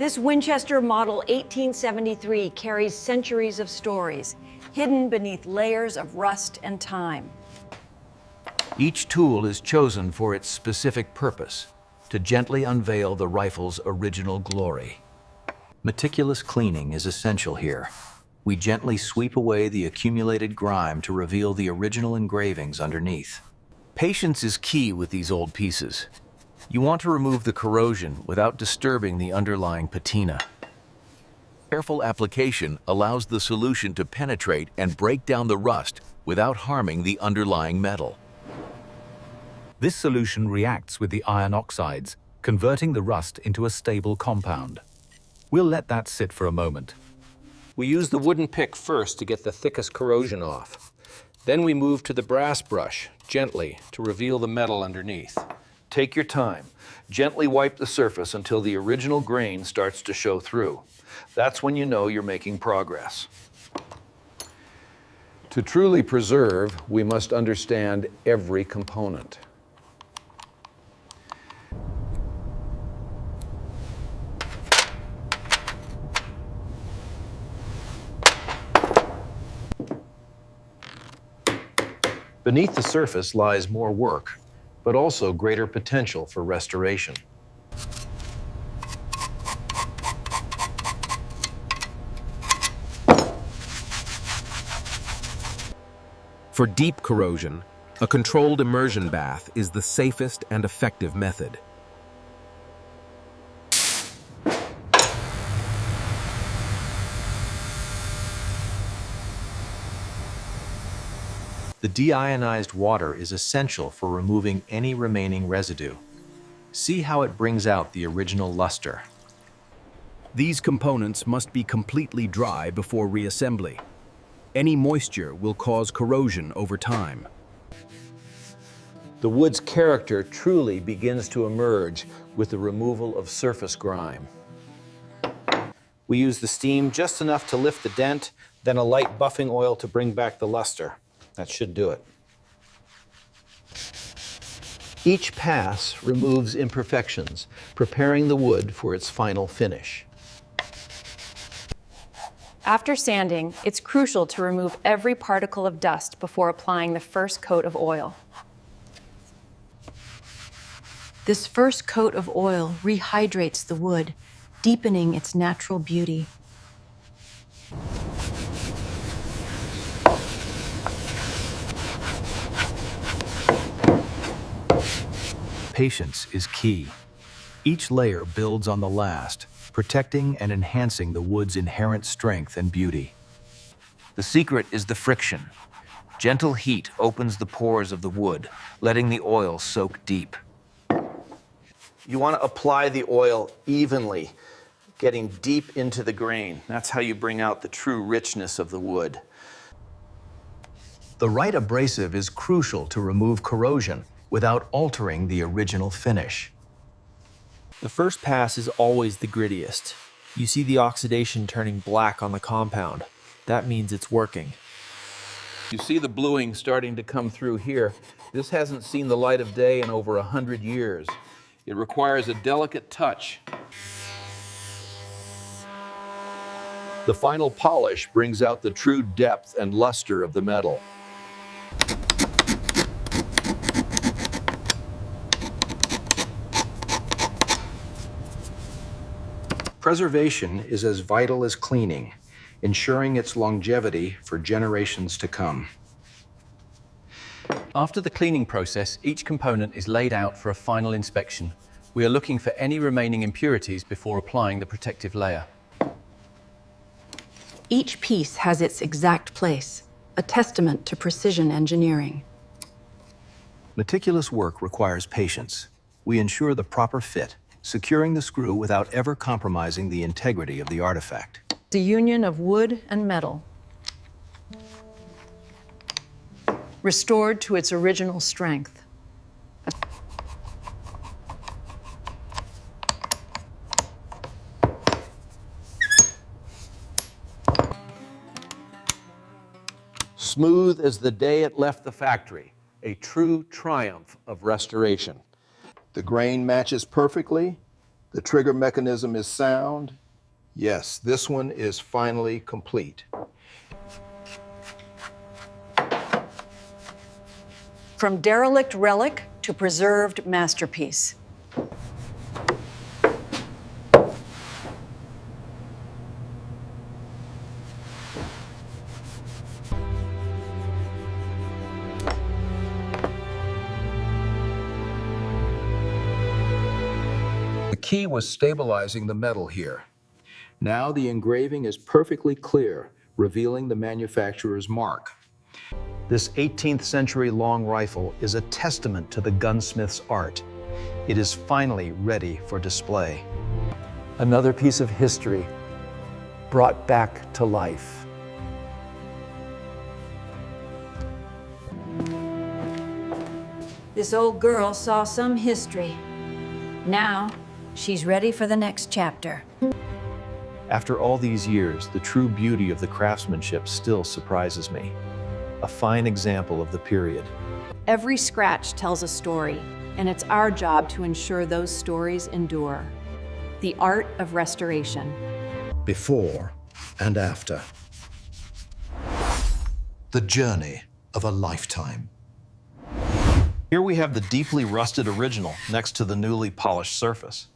This Winchester Model 1873 carries centuries of stories, hidden beneath layers of rust and time. Each tool is chosen for its specific purpose, to gently unveil the rifle's original glory. Meticulous cleaning is essential here. We gently sweep away the accumulated grime to reveal the original engravings underneath. Patience is key with these old pieces. You want to remove the corrosion without disturbing the underlying patina. Careful application allows the solution to penetrate and break down the rust without harming the underlying metal. This solution reacts with the iron oxides, converting the rust into a stable compound. We'll let that sit for a moment. We use the wooden pick first to get the thickest corrosion off. Then we move to the brass brush, gently, to reveal the metal underneath. Take your time. Gently wipe the surface until the original grain starts to show through. That's when you know you're making progress. To truly preserve, we must understand every component. Beneath the surface lies more work, but also greater potential for restoration. For deep corrosion, a controlled immersion bath is the safest and effective method. The deionized water is essential for removing any remaining residue. See how it brings out the original luster. These components must be completely dry before reassembly. Any moisture will cause corrosion over time. The wood's character truly begins to emerge with the removal of surface grime. We use the steam just enough to lift the dent, then a light buffing oil to bring back the luster. That should do it. Each pass removes imperfections, preparing the wood for its final finish. After sanding, it's crucial to remove every particle of dust before applying the first coat of oil. This first coat of oil rehydrates the wood, deepening its natural beauty. Patience is key. Each layer builds on the last, protecting and enhancing the wood's inherent strength and beauty. The secret is the friction. Gentle heat opens the pores of the wood, letting the oil soak deep. You want to apply the oil evenly, getting deep into the grain. That's how you bring out the true richness of the wood. The right abrasive is crucial to remove corrosion without altering the original finish. The first pass is always the grittiest. You see the oxidation turning black on the compound. That means it's working. You see the bluing starting to come through here. This hasn't seen the light of day in over 100 years. It requires a delicate touch. The final polish brings out the true depth and luster of the metal. Preservation is as vital as cleaning, ensuring its longevity for generations to come. After the cleaning process, each component is laid out for a final inspection. We are looking for any remaining impurities before applying the protective layer. Each piece has its exact place, a testament to precision engineering. Meticulous work requires patience. We ensure the proper fit, securing the screw without ever compromising the integrity of the artifact. The union of wood and metal, restored to its original strength. Smooth as the day it left the factory, a true triumph of restoration. The grain matches perfectly, The trigger mechanism is sound. Yes, this one is finally complete. From derelict relic to preserved masterpiece. The key was stabilizing the metal here. Now the engraving is perfectly clear, revealing the manufacturer's mark. This 18th century long rifle is a testament to the gunsmith's art. It is finally ready for display. Another piece of history brought back to life. This old girl saw some history. Now, she's ready for the next chapter. After all these years, the true beauty of the craftsmanship still surprises me. A fine example of the period. Every scratch tells a story, and it's our job to ensure those stories endure. The art of restoration. Before and after. The journey of a lifetime. Here we have the deeply rusted original next to the newly polished surface.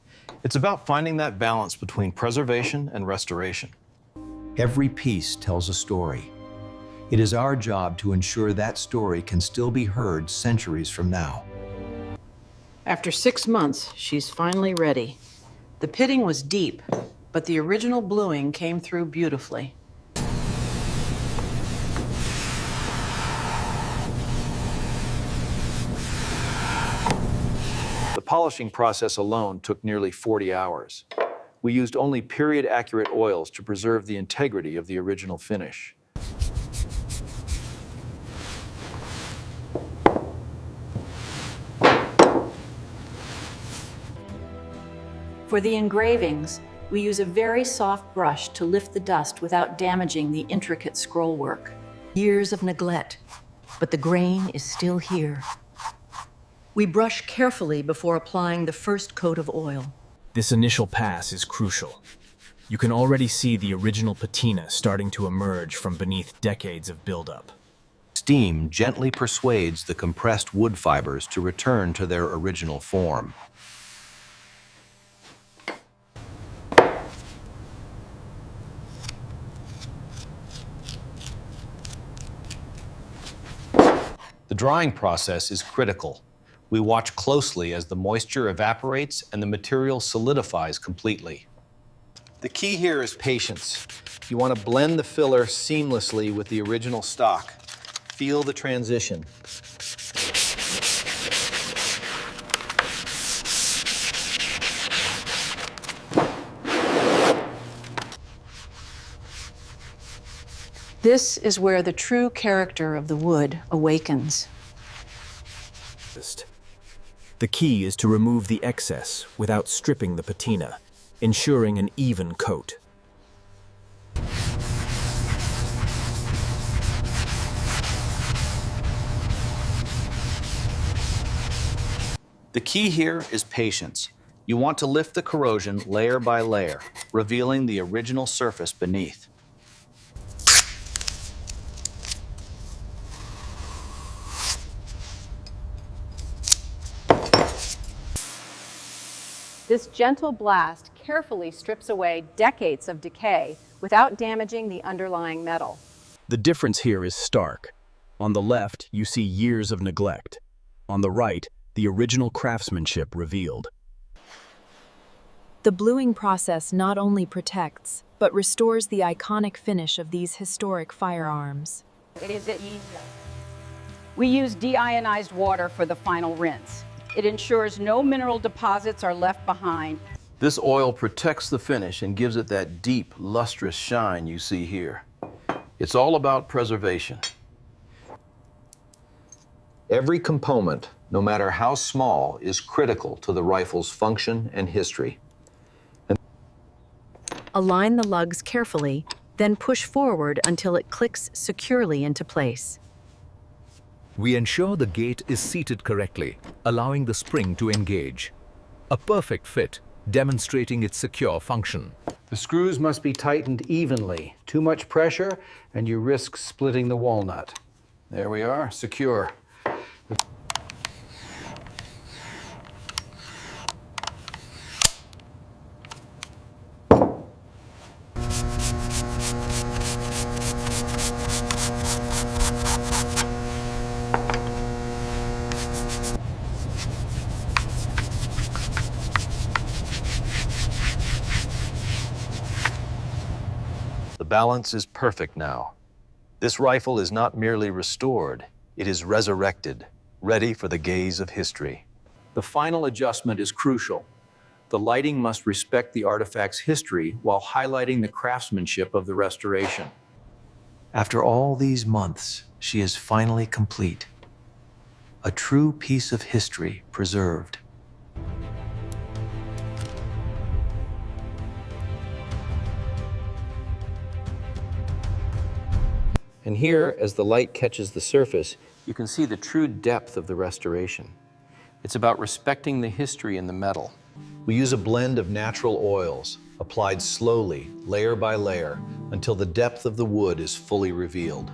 It's about finding that balance between preservation and restoration. Every piece tells a story. It is our job to ensure that story can still be heard centuries from now. After 6 months, she's finally ready. The pitting was deep, but the original bluing came through beautifully. The polishing process alone took nearly 40 hours. We used only period-accurate oils to preserve the integrity of the original finish. For the engravings, we use a very soft brush to lift the dust without damaging the intricate scrollwork. Years of neglect, but the grain is still here. We brush carefully before applying the first coat of oil. This initial pass is crucial. You can already see the original patina starting to emerge from beneath decades of buildup. Steam gently persuades the compressed wood fibers to return to their original form. The drying process is critical. We watch closely as the moisture evaporates and the material solidifies completely. The key here is patience. You want to blend the filler seamlessly with the original stock. Feel the transition. This is where the true character of the wood awakens. The key is to remove the excess without stripping the patina, ensuring an even coat. The key here is patience. You want to lift the corrosion layer by layer, revealing the original surface beneath. This gentle blast carefully strips away decades of decay without damaging the underlying metal. The difference here is stark. On the left, you see years of neglect. On the right, the original craftsmanship revealed. The bluing process not only protects, but restores the iconic finish of these historic firearms. We use deionized water for the final rinse. It ensures no mineral deposits are left behind. This oil protects the finish and gives it that deep, lustrous shine you see here. It's all about preservation. Every component, no matter how small, is critical to the rifle's function and history. Align the lugs carefully, then push forward until it clicks securely into place. We ensure the gate is seated correctly, allowing the spring to engage. A perfect fit demonstrating its secure function. The screws must be tightened evenly. Too much pressure, and you risk splitting the walnut. There we are, secure. The balance is perfect now. This rifle is not merely restored, it is resurrected, ready for the gaze of history. The final adjustment is crucial. The lighting must respect the artifact's history while highlighting the craftsmanship of the restoration. After all these months, she is finally complete. A true piece of history preserved. And here, as the light catches the surface, you can see the true depth of the restoration. It's about respecting the history in the metal. We use a blend of natural oils, applied slowly, layer by layer, until the depth of the wood is fully revealed.